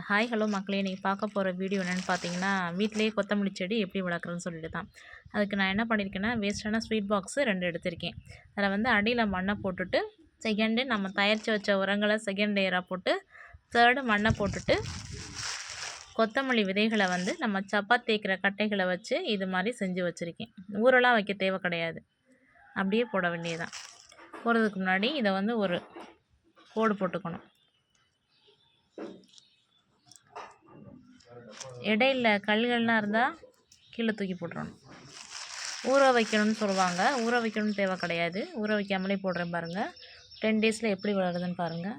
Hi hello மக்களே, இன்றைக்கி பார்க்க போகிற வீடியோ என்னென்னு பார்த்தீங்கன்னா, வீட்டிலேயே கொத்தமல்லி செடி எப்படி வளர்க்குறதுன்னு சொல்லிட்டு தான். அதுக்கு நான் என்ன பண்ணியிருக்கேன்னா, வேஸ்ட்டான ஸ்வீட் பாக்ஸு 2 எடுத்திருக்கேன். அதில் வந்து அடியில் மண்ணை போட்டுட்டு, செகண்டு நம்ம தயாரித்து வச்ச உரங்களை செகண்ட் லேயராக போட்டு, தேர்டு மண்ணை போட்டுட்டு, கொத்தமல்லி விதைகளை வந்து நம்ம சப்பாத்தி தேய்க்கிற கட்டைகளை வச்சு இது மாதிரி செஞ்சு வச்சுருக்கேன். ஊரெல்லாம் வைக்க தேவை கிடையாது, அப்படியே போட வேண்டியதுதான். போடுறதுக்கு முன்னாடி இதை வந்து ஒரு கோடு போட்டுக்கணும். இடையில கல்கள்லாம் இருந்தால் கீழே தூக்கி போட்டுறணும். ஊற வைக்கணும்னு சொல்லுவாங்க, ஊற வைக்கணும்னு தேவை கிடையாது. ஊற வைக்காமலே போடுறேன் பாருங்கள். 10 டேஸில் எப்படி வளருதுன்னு பாருங்கள்.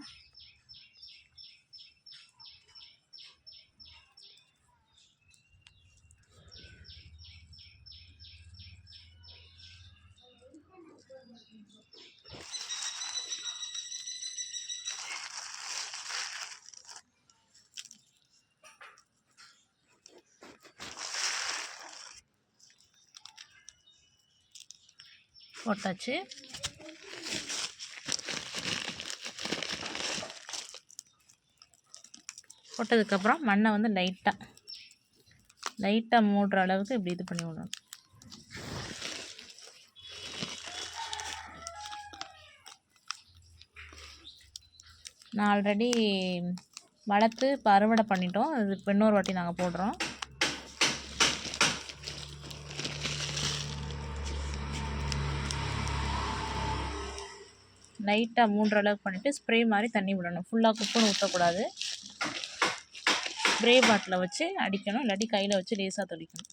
போட்டாச்சு. போட்டதுக்கப்புறம் மண்ணை வந்து லைட்டாக மூடுற அளவுக்கு இப்படி இது பண்ணி விடணும். நான் ஆல்ரெடி வளர்த்து இப்போ அறுவடை பண்ணிட்டோம். அது இப்போ இன்னொரு வாட்டி நாங்கள் போடுறோம். லைட்டாக மூடுற அளவுக்கு பண்ணிவிட்டு ஸ்ப்ரே மாதிரி தண்ணி விடணும். ஃபுல்லாக குப்புன்னு ஊற்றக்கூடாது. ஸ்ப்ரே பாட்டில் வச்சு அடிக்கணும், இல்லாட்டி கையில் வச்சு லேசாக தொளிக்கணும்.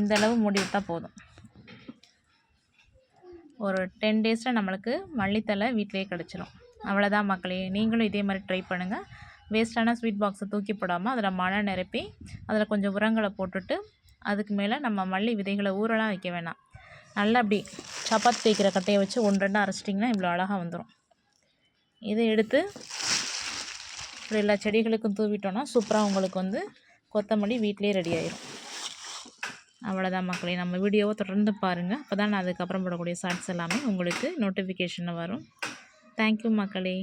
இந்த அளவு மூடி விட்டால் போதும். ஒரு 10 டேஸில் நம்மளுக்கு மல்லித்தலை வீட்டிலேயே கிடச்சிரும். அவ்வளோதான் மக்களே, நீங்களும் இதே மாதிரி ட்ரை பண்ணுங்கள். வேஸ்ட்டான ஸ்வீட் பாக்ஸை தூக்கி போடாமல் அதில் மழை நிரப்பி அதில் கொஞ்சம் உரங்களை போட்டுட்டு, அதுக்கு மேலே நம்ம மல்லி விதைகளை ஊரெல்லாம் வைக்க வேணாம். நல்லா அப்படி சப்பாத்தி தேய்க்கிற கட்டையை வச்சு 1-2 அரைச்சிட்டிங்கன்னா இவ்வளோ அழகாக வந்துடும். இதை எடுத்து இப்படி எல்லா செடிகளுக்கும் தூவிட்டோன்னா சூப்பராக உங்களுக்கு வந்து கொத்தமல்லி வீட்டிலே ரெடி ஆயிடும். அவ்வளோதான் மக்களே, நம்ம வீடியோவை தொடர்ந்து பாருங்கள். அப்போ தான் நான் அதுக்கப்புறம் போடக்கூடிய ஷார்ட்ஸ் எல்லாமே உங்களுக்கு நோட்டிஃபிகேஷனில் வரும். தேங்க்யூ மக்களே.